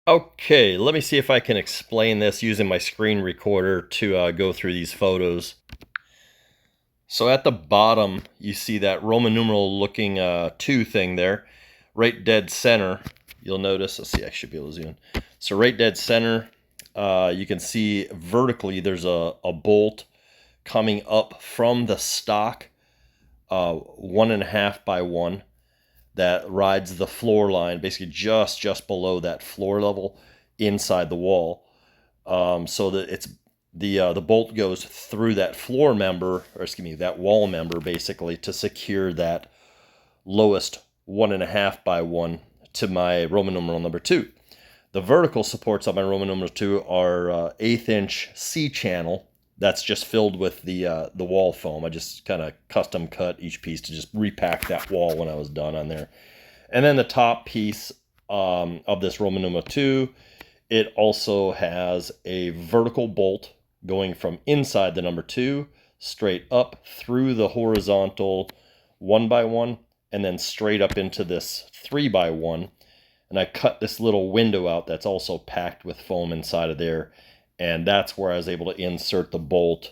Okay, let me see if I can explain this using my screen recorder to go through these photos. So at the bottom, you see that Roman numeral looking 2 thing there, right dead center. You'll notice, let's see, I should be able to zoom in. So right dead center, you can see vertically there's a bolt coming up from the stock, 1.5 by 1, that rides the floor line, basically just below that floor level inside the wall. So that it's the bolt goes through that floor member, or excuse me, that wall member, basically to secure that lowest 1.5 by 1 to my Roman numeral number 2. The vertical supports on my Roman numeral 2 are 1/8 inch C channel. That's just filled with the wall foam. I just kind of custom cut each piece to just repack that wall when I was done on there. And then the top piece of this Roman numeral 2, it also has a vertical bolt going from inside the number 2 straight up through the horizontal 1 by 1 and then straight up into this 3 by 1. And I cut this little window out that's also packed with foam inside of there. And that's where I was able to insert the bolt.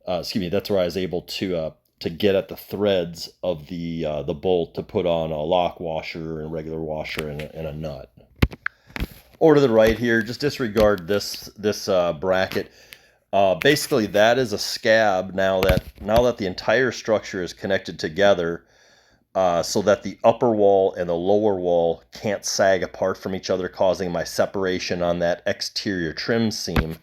That's where I was able to get at the threads of the bolt to put on a lock washer and regular washer and a nut. Over to the right here, just disregard this bracket. Basically, that is a scab now that the entire structure is connected together, so that the upper wall and the lower wall can't sag apart from each other, causing my separation on that exterior trim seam.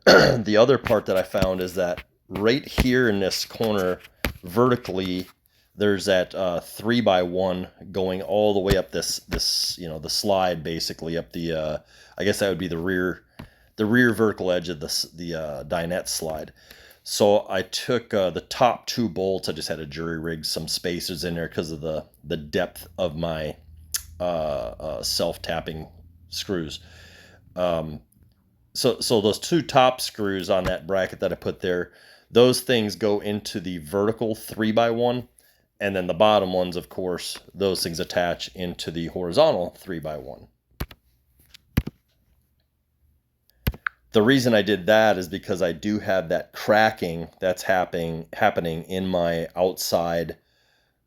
The other part that I found is that right here in this corner, vertically, there's that 3 by 1 going all the way up this the slide, basically up the I guess that would be the rear vertical edge of the dinette slide. So I took the top 2 bolts. I just had to jury rig some spacers in there because of the depth of my self-tapping screws. So those 2 top screws on that bracket that I put there, those things go into the vertical 3 by 1, and then the bottom ones, of course, those things attach into the horizontal 3 by 1. The reason I did that is because I do have that cracking that's happening in my outside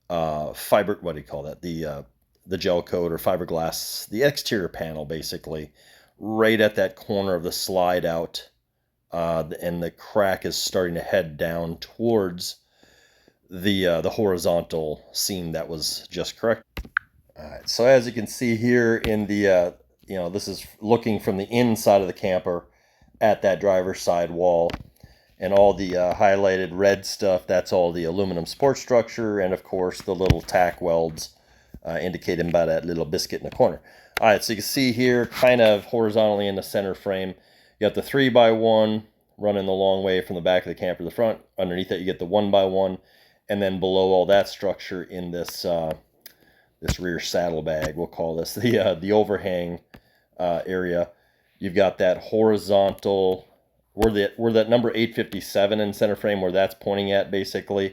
fiber, what do you call that? The gel coat or fiberglass, the exterior panel, basically, right at that corner of the slide out, and the crack is starting to head down towards the horizontal seam that was just correct. All right, so as you can see here in the this is looking from the inside of the camper at that driver's side wall, and all the highlighted red stuff, that's all the aluminum support structure, and of course the little tack welds indicated by that little biscuit in the corner. All right, so you can see here, kind of horizontally in the center frame, you got the 3 by 1 running the long way from the back of the camper to the front. Underneath that you get the 1 by 1, and then below all that structure in this this rear saddlebag, we'll call this the overhang area, you've got that horizontal, where that number 857 in center frame, where that's pointing at, basically.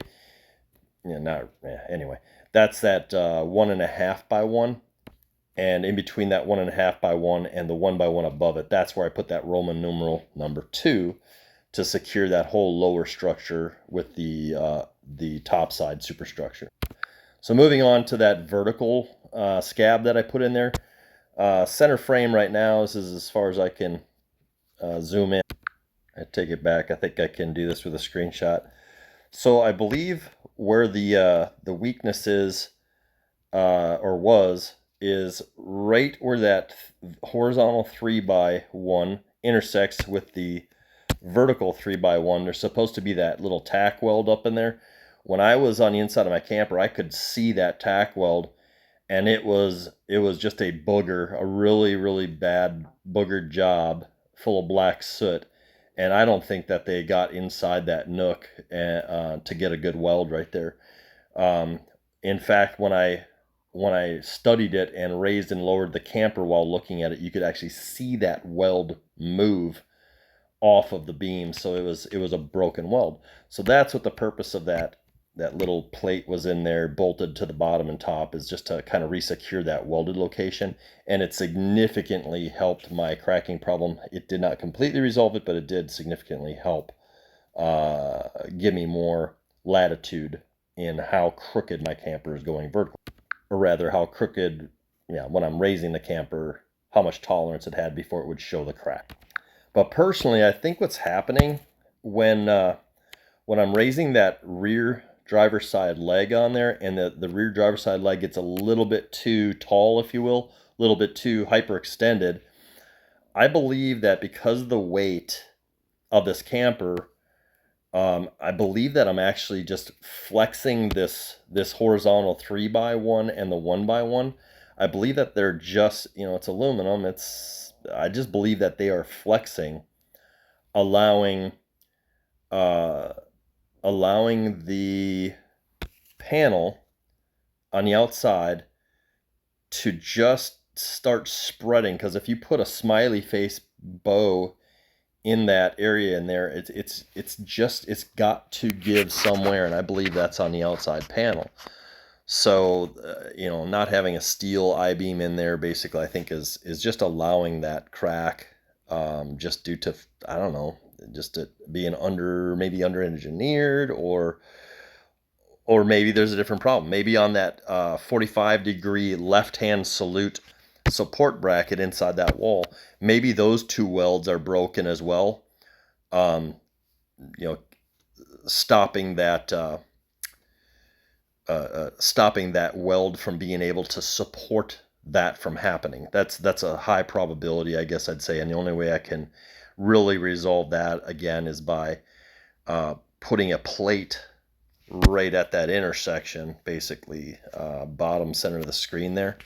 Anyway, that's that 1.5 by 1, and in between that 1.5 by 1 and the 1 by 1 above it, that's where I put that Roman numeral number 2 to secure that whole lower structure with the top side superstructure. So moving on to that vertical scab that I put in there. Center frame right now, this is as far as I can zoom in. I take it back. I think I can do this with a screenshot. So I believe where the weakness is, or was, is right where that horizontal 3 by 1 intersects with the vertical 3 by 1. There's supposed to be that little tack weld up in there. When I was on the inside of my camper, I could see that tack weld, and it was just a booger, a really bad boogered job full of black soot. And I don't think that they got inside that nook to get a good weld right there. In fact, when I studied it and raised and lowered the camper while looking at it, you could actually see that weld move off of the beam. So it was a broken weld. So that's what the purpose of that that little plate was in there bolted to the bottom and top is just to kind of resecure that welded location, and it significantly helped my cracking problem. It did not completely resolve it, but it did significantly help give me more latitude in how crooked my camper is going vertical, or rather how crooked, yeah, when I'm raising the camper, how much tolerance it had before it would show the crack. But personally, I think what's happening when I'm raising that rear driver's side leg on there, and the rear driver's side leg gets a little bit too tall, if you will, a little bit too hyperextended, I believe that because of the weight of this camper, I believe that I'm actually just flexing this horizontal 3x1 and the 1x1. I believe that they're just, it's aluminum. I just believe that they are flexing, allowing allowing the panel on the outside to just start spreading. Because if you put a smiley face bow in that area in there, it's got to give somewhere, and I believe that's on the outside panel. So not having a steel I-beam in there basically, I think is just allowing that crack, just due to, I don't know, just it being maybe under engineered, or maybe there's a different problem. Maybe on that 45-degree left-hand salute support bracket inside that wall, maybe those two welds are broken as well, um, stopping that weld from being able to support that from happening. That's a high probability, I guess I'd say, and the only way I can really resolve that again is by putting a plate right at that intersection, basically bottom center of the screen there.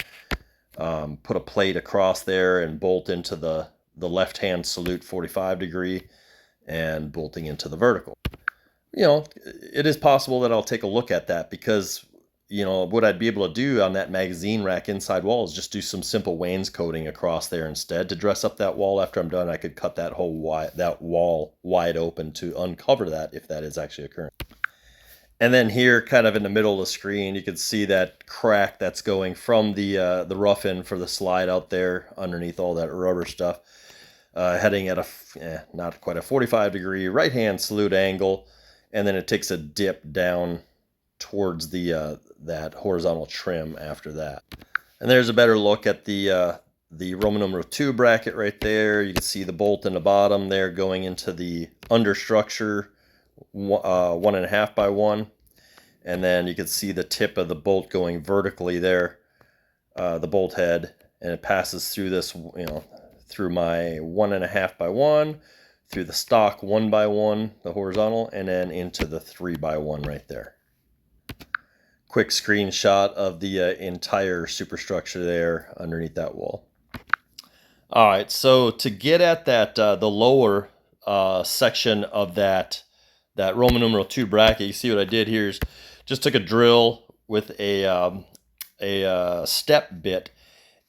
Put a plate across there and bolt into the left-hand salute 45-degree and bolting into the vertical. It is possible that I'll take a look at that, because what I'd be able to do on that magazine rack inside wall is just do some simple wainscoting across there instead to dress up that wall. After I'm done, I could cut that wall wide open to uncover that, if that is actually occurring. And then here, kind of in the middle of the screen, you can see that crack that's going from the rough end for the slide out there underneath all that rubber stuff, heading at not quite a 45-degree right-hand salute angle, and then it takes a dip down towards that horizontal trim after that. And there's a better look at the Roman numeral 2 bracket right there. You can see the bolt in the bottom there going into the understructure, 1.5x1, and then you can see the tip of the bolt going vertically there, the bolt head, and it passes through this, through my 1.5x1, through the stock 1x1, the horizontal, and then into the 3x1 right there. Quick screenshot of the entire superstructure there underneath that wall. All right, so to get at that the lower section of that Roman numeral 2 bracket, you see what I did here is just took a drill with a step bit,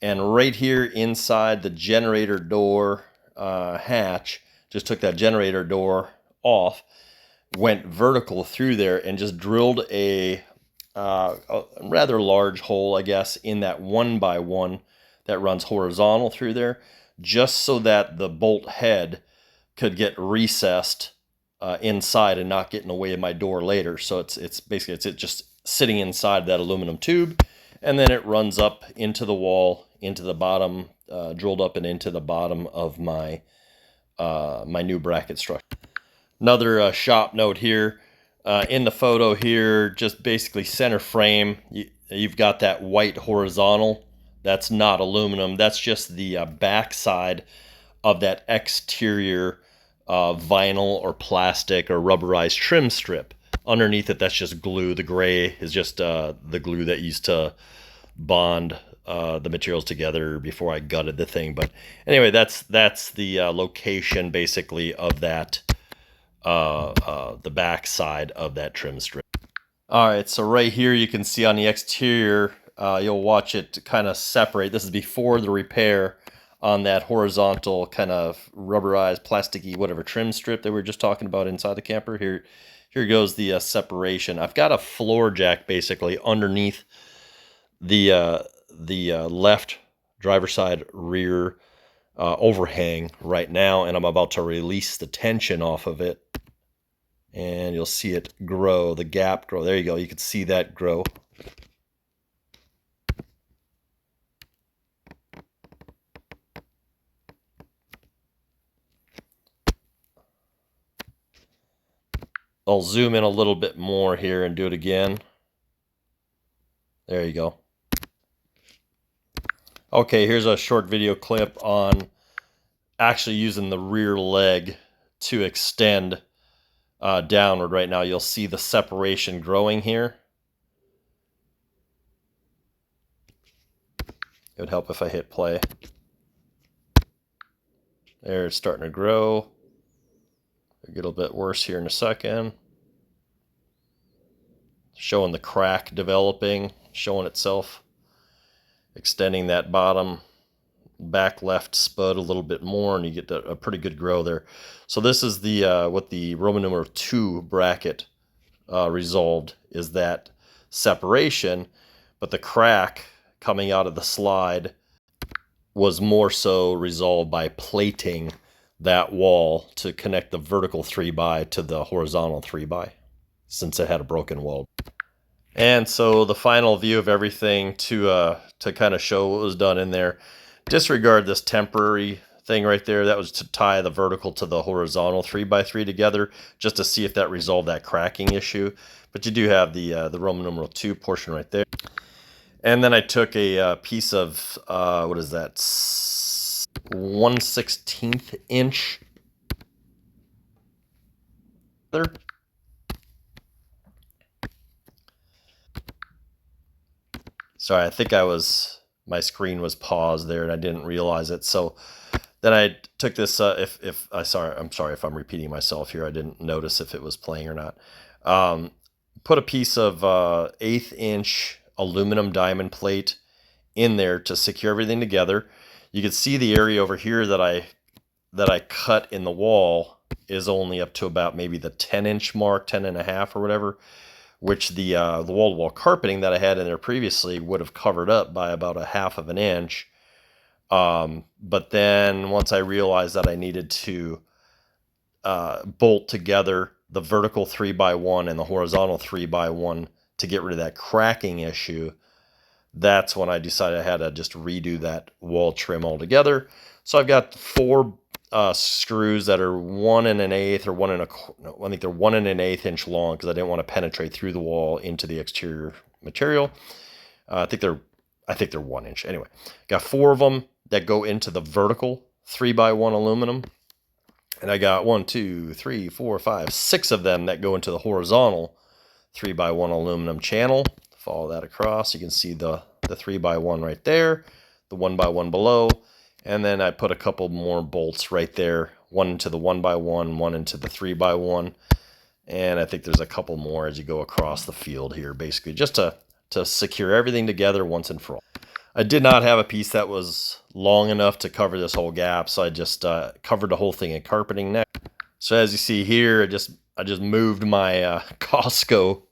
and right here inside the generator door hatch, just took that generator door off, went vertical through there, and just drilled a rather large hole, I guess, in that 1x1 that runs horizontal through there, just so that the bolt head could get recessed inside and not get in the way of my door later. So it's basically it's just sitting inside that aluminum tube, and then it runs up into the wall, into the bottom, drilled up and into the bottom of my my new bracket structure. Another shop note here. In the photo here, just basically center frame, you've got that white horizontal. That's not aluminum. That's just the backside of that exterior vinyl or plastic or rubberized trim strip. Underneath it, that's just glue. The gray is just the glue that used to bond the materials together before I gutted the thing. But anyway, that's the location basically of that the back side of that trim strip. All right, so right here you can see on the exterior, you'll watch it kind of separate. This is before the repair. on that horizontal kind of rubberized, plasticky, whatever trim strip that we were just talking about inside the camper. Here goes the separation. I've got a floor jack basically underneath the left driver's side rear overhang right now, and I'm about to release the tension off of it, and you'll see it grow, the gap grow. There you go. You can see that grow. I'll zoom in a little bit more here and do it again. There you go. Okay, here's a short video clip on actually using the rear leg to extend downward. Right now you'll see the separation growing here. It would help if I hit play. There, it's starting to grow. It'll get a little bit worse here in a second. Showing the crack developing, showing itself. Extending that bottom back left spud a little bit more, and you get a pretty good grow there. So this is the what the Roman numeral 2 bracket resolved, is that separation, but the crack coming out of the slide was more so resolved by plating that wall to connect the vertical 3x to the horizontal 3x, since it had a broken weld. And so the final view of everything to kind of show what was done in there. Disregard this temporary thing right there. That was to tie the vertical to the horizontal 3x3 together, just to see if that resolved that cracking issue. But you do have the Roman numeral 2 portion right there. And then I took a piece of, what is that, 1/16 inch. There. Sorry, I think my screen was paused there and I didn't realize it. So then I took this, I'm sorry if I'm repeating myself here. I didn't notice if it was playing or not. Put a piece of 1/8 inch aluminum diamond plate in there to secure everything together. You can see the area over here that I cut in the wall is only up to about maybe the 10-inch mark, 10.5 or whatever, which the wall-to-wall carpeting that I had in there previously would have covered up by about 1/2 inch. But then once I realized that I needed to bolt together the vertical 3x1 and the horizontal 3x1 to get rid of that cracking issue, that's when I decided I had to just redo that wall trim altogether. So I've got 4 screws that are 1 1/8 or 1 1/4. I think they're 1 1/8 inch long, because I didn't want to penetrate through the wall into the exterior material. I think they're 1 inch. Anyway, got 4 of them that go into the vertical 3x1 aluminum, and I got 1, 2, 3, 4, 5, 6 of them that go into the horizontal 3x1 aluminum channel. Follow that across. You can see the 3x1 right there, the 1x1 below. And then I put a couple more bolts right there, one into the 1x1, one into the 3x1. And I think there's a couple more as you go across the field here, basically, just to secure everything together once and for all. I did not have a piece that was long enough to cover this whole gap, so I just covered the whole thing in carpeting next. So as you see here, I just moved my Costco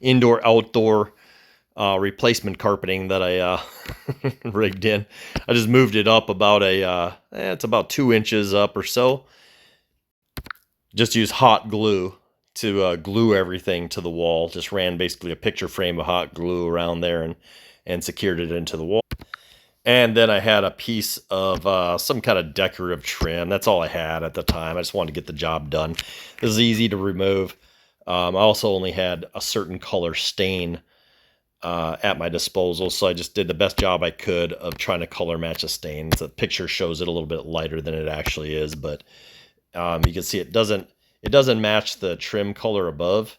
indoor-outdoor replacement carpeting that I rigged in. I just moved it up about it's about 2 inches up or so. Just use hot glue to glue everything to the wall. Just ran basically a picture frame of hot glue around there and secured it into the wall. And then I had a piece of some kind of decorative trim. That's all I had at the time. I just wanted to get the job done. This is easy to remove. I also only had a certain color stain at my disposal, so I just did the best job I could of trying to color match the stains. The picture shows it a little bit lighter than it actually is, but you can see it doesn't match the trim color above.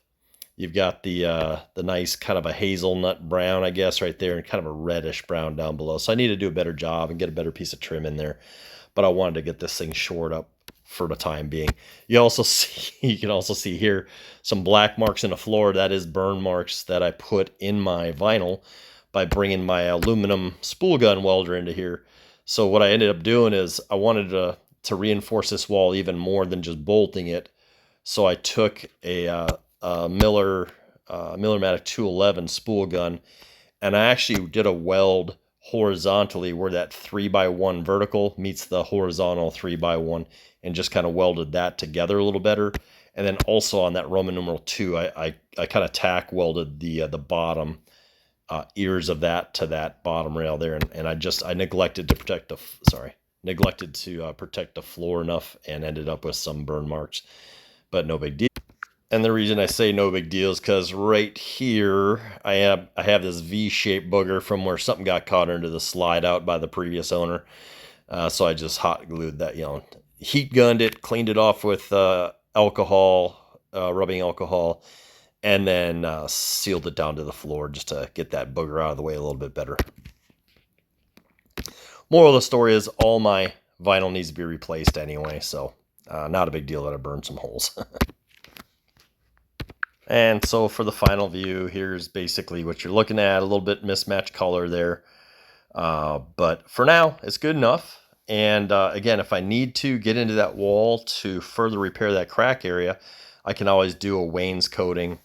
You've got the nice kind of a hazelnut brown, I guess, right there, and kind of a reddish brown down below. So I need to do a better job and get a better piece of trim in there. But I wanted to get this thing shored up for the time being. You can also see here some black marks in the floor. That is burn marks that I put in my vinyl by bringing my aluminum spool gun welder into here. So what I ended up doing is I wanted to reinforce this wall even more than just bolting it. So I took a Millermatic 211 spool gun, and I actually did a weld horizontally where that 3x1 vertical meets the horizontal 3x1, and just kind of welded that together a little better. And then also on that Roman numeral 2, I kind of tack welded the bottom ears of that to that bottom rail there, and I neglected to protect protect the floor enough, and ended up with some burn marks, but no big deal. And the reason I say no big deal is because right here I have this V-shaped booger from where something got caught into the slide out by the previous owner. So I just hot glued that, heat gunned it, cleaned it off with alcohol, rubbing alcohol, and then sealed it down to the floor just to get that booger out of the way a little bit better. Moral of the story is all my vinyl needs to be replaced anyway, so not a big deal that I burned some holes. And so for the final view, here's basically what you're looking at. A little bit mismatched color there. But for now, it's good enough. And again, if I need to get into that wall to further repair that crack area, I can always do a wainscoting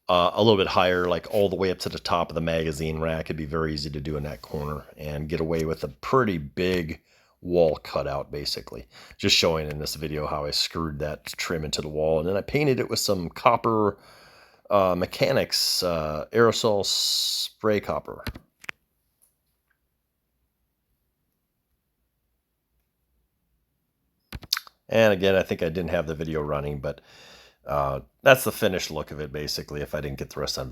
a little bit higher, like all the way up to the top of the magazine rack. It'd be very easy to do in that corner and get away with a pretty big wall cutout, basically. Just showing in this video how I screwed that trim into the wall, and then I painted it with some copper mechanics aerosol spray copper. And again, I think I didn't have the video running, but that's the finished look of it, basically, if I didn't get the rest on video.